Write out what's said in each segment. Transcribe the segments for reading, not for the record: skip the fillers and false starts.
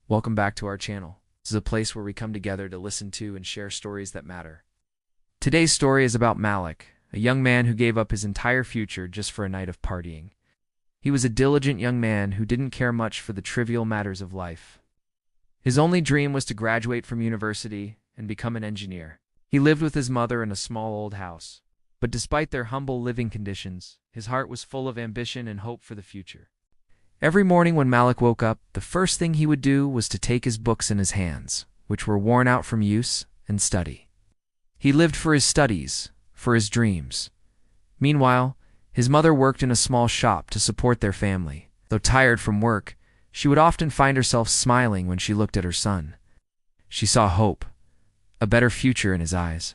Welcome back to our channel. This is a place where we come together to listen to and share stories that matter. Today's story is about Malik, a young man who gave up his entire future just for a night of partying. He was a diligent young man who didn't care much for the trivial matters of life. His only dream was to graduate from university and become an engineer. He lived with his mother in a small old house. But despite their humble living conditions, his heart was full of ambition and hope for the future. Every morning when Malik woke up, the first thing he would do was to take his books in his hands, which were worn out from use, and study. He lived for his studies, for his dreams. Meanwhile, his mother worked in a small shop to support their family. Though tired from work, she would often find herself smiling when she looked at her son. She saw hope, a better future in his eyes.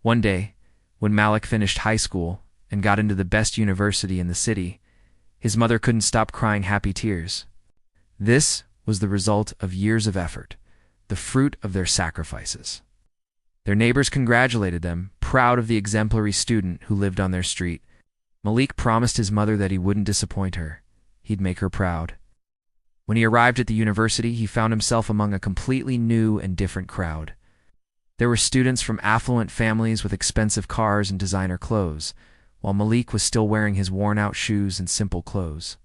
One day, when Malik finished high school and got into the best university in the city, his mother couldn't stop crying happy tears. This was the result of years of effort, the fruit of their sacrifices. Their neighbors congratulated them, proud of the exemplary student who lived on their street. Malik promised his mother that he wouldn't disappoint her. He'd make her proud. When he arrived at the university, he found himself among a completely new and different crowd. There were students from affluent families with expensive cars and designer clothes, while Malik was still wearing his worn-out shoes and simple clothes.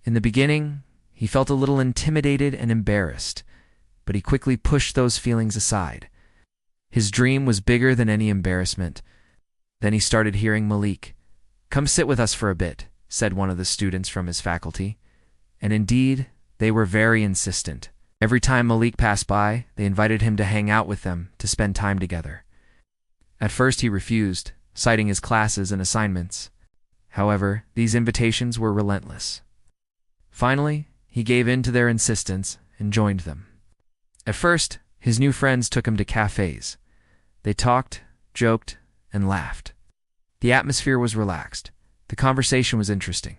In the beginning, he felt a little intimidated and embarrassed, but he quickly pushed those feelings aside. His dream was bigger than any embarrassment. Then he started hearing Malik. "Come sit with us for a bit," said one of the students from his faculty. And indeed, they were very insistent. Every time Malik passed by, they invited him to hang out with them, to spend time together. At first he refused, citing his classes and assignments. However, these invitations were relentless. Finally, he gave in to their insistence and joined them. At first, his new friends took him to cafes. They talked, joked, and laughed. The atmosphere was relaxed. The conversation was interesting.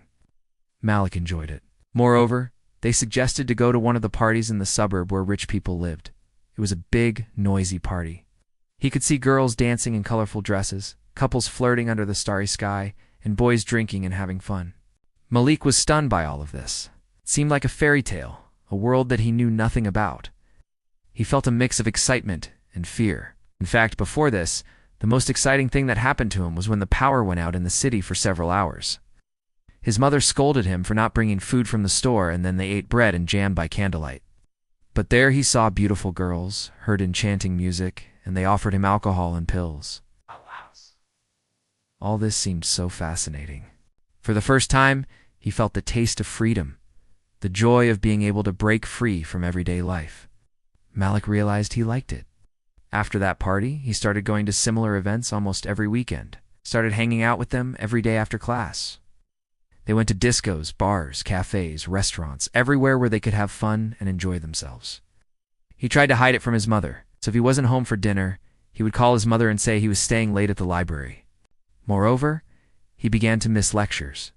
Malik enjoyed it. Moreover, they suggested to go to one of the parties in the suburb where rich people lived. It was a big, noisy party. He could see girls dancing in colorful dresses, couples flirting under the starry sky, and boys drinking and having fun. Malik was stunned by all of this. It seemed like a fairy tale, a world that he knew nothing about. He felt a mix of excitement and fear. In fact, before this, the most exciting thing that happened to him was when the power went out in the city for several hours. His mother scolded him for not bringing food from the store, and then they ate bread and jam by candlelight. But there he saw beautiful girls, heard enchanting music, and they offered him alcohol and pills. All this seemed so fascinating. For the first time, he felt the taste of freedom, the joy of being able to break free from everyday life. Malik realized he liked it. After that party, he started going to similar events almost every weekend, started hanging out with them every day after class. They went to discos, bars, cafes, restaurants, everywhere where they could have fun and enjoy themselves. He tried to hide it from his mother, so if he wasn't home for dinner, he would call his mother and say he was staying late at the library. Moreover, he began to miss lectures.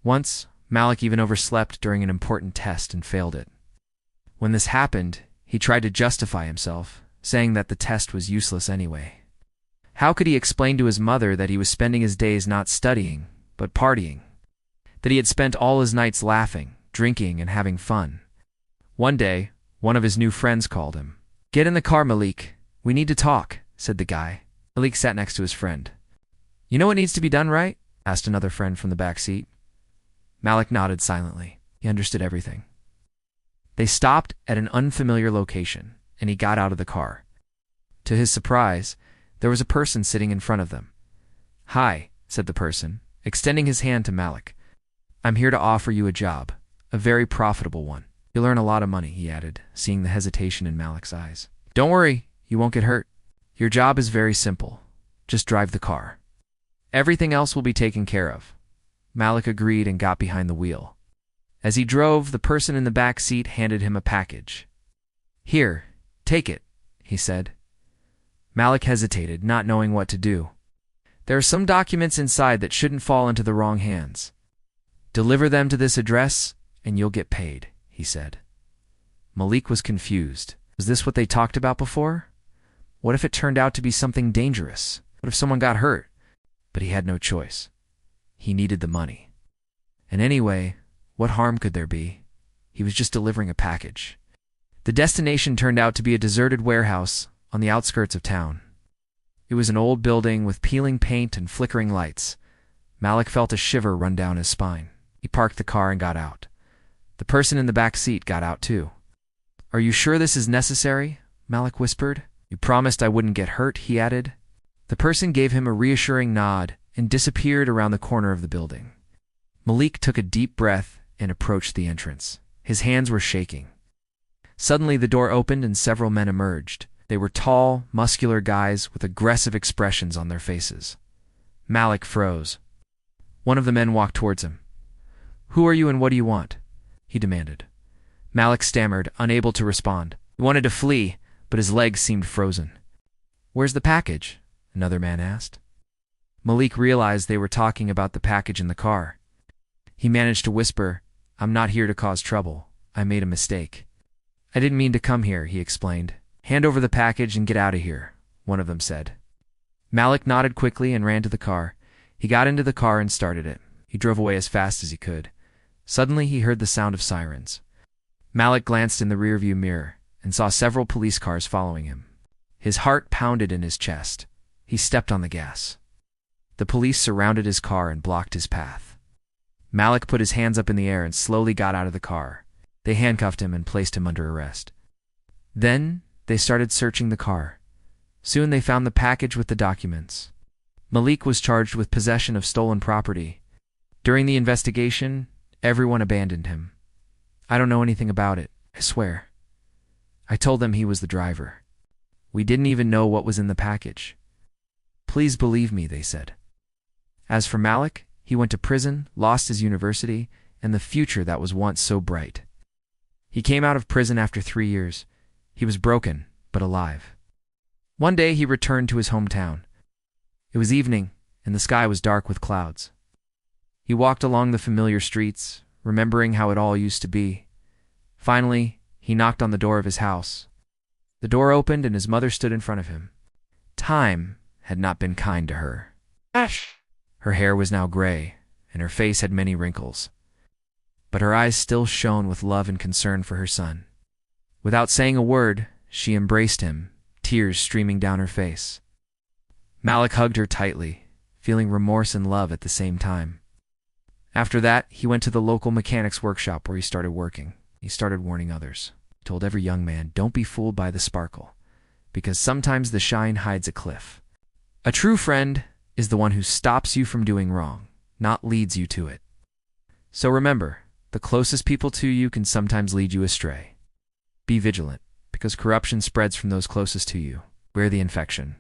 Once, Malik even overslept during an important test and failed it. When this happened, he tried to justify himself, saying that the test was useless anyway. How could he explain to his mother that he was spending his days not studying, but partying? That he had spent all his nights laughing, drinking, and having fun? One day, one of his new friends called him. "Get in the car, Malik. We need to talk," said the guy. Malik sat next to his friend. "You know what needs to be done, right?" asked another friend from the back seat. Malik nodded silently. He understood everything. They stopped at an unfamiliar location, and he got out of the car. To his surprise, there was a person sitting in front of them. "Hi," said the person, extending his hand to Malik. "I'm here to offer you a job, a very profitable one. You'll earn a lot of money," he added, seeing the hesitation in Malik's eyes. "Don't worry, you won't get hurt. Your job is very simple. Just drive the car. Everything else will be taken care of." Malik agreed and got behind the wheel. As he drove, the person in the back seat handed him a package. "Here, take it," he said. Malik hesitated, not knowing what to do. "There are some documents inside that shouldn't fall into the wrong hands. Deliver them to this address, and you'll get paid," he said. Malik was confused. Was this what they talked about before? What if it turned out to be something dangerous? What if someone got hurt? But he had no choice. He needed the money. And anyway, what harm could there be? He was just delivering a package. The destination turned out to be a deserted warehouse on the outskirts of town. It was an old building with peeling paint and flickering lights. Malik felt a shiver run down his spine. He parked the car and got out. The person in the back seat got out too. "Are you sure this is necessary?" Malik whispered. "You promised I wouldn't get hurt," he added. The person gave him a reassuring nod and disappeared around the corner of the building. Malik took a deep breath and approached the entrance. His hands were shaking. Suddenly the door opened and several men emerged. They were tall, muscular guys with aggressive expressions on their faces. Malik froze. One of the men walked towards him. "Who are you and what do you want?" he demanded. Malik stammered, unable to respond. He wanted to flee, but his legs seemed frozen. "Where's the package?" another man asked. Malik realized they were talking about the package in the car. He managed to whisper, "I'm not here to cause trouble. I made a mistake." "I didn't mean to come here," he explained. "Hand over the package and get out of here," one of them said. Malik nodded quickly and ran to the car. He got into the car and started it. He drove away as fast as he could. Suddenly he heard the sound of sirens. Malik glanced in the rearview mirror and saw several police cars following him. His heart pounded in his chest. He stepped on the gas. The police surrounded his car and blocked his path. Malik put his hands up in the air and slowly got out of the car. They handcuffed him and placed him under arrest. Then they started searching the car. Soon they found the package with the documents. Malik was charged with possession of stolen property. During the investigation, everyone abandoned him. "I don't know anything about it, I swear." I told them he was the driver. "We didn't even know what was in the package." "Please believe me," they said. As for Malik, he went to prison, lost his university, and the future that was once so bright. He came out of prison after 3 years. He was broken, but alive. One day he returned to his hometown. It was evening, and the sky was dark with clouds. He walked along the familiar streets, remembering how it all used to be. Finally, he knocked on the door of his house. The door opened and his mother stood in front of him. Time had not been kind to her. Her hair was now gray, and her face had many wrinkles. But her eyes still shone with love and concern for her son. Without saying a word, she embraced him, tears streaming down her face. Malik hugged her tightly, feeling remorse and love at the same time. After that, he went to the local mechanic's workshop where he started working. He started warning others. He told every young man, "Don't be fooled by the sparkle, because sometimes the shine hides a cliff." A true friend is the one who stops you from doing wrong, not leads you to it. So remember, the closest people to you can sometimes lead you astray. Be vigilant, because corruption spreads from those closest to you. Wear the infection.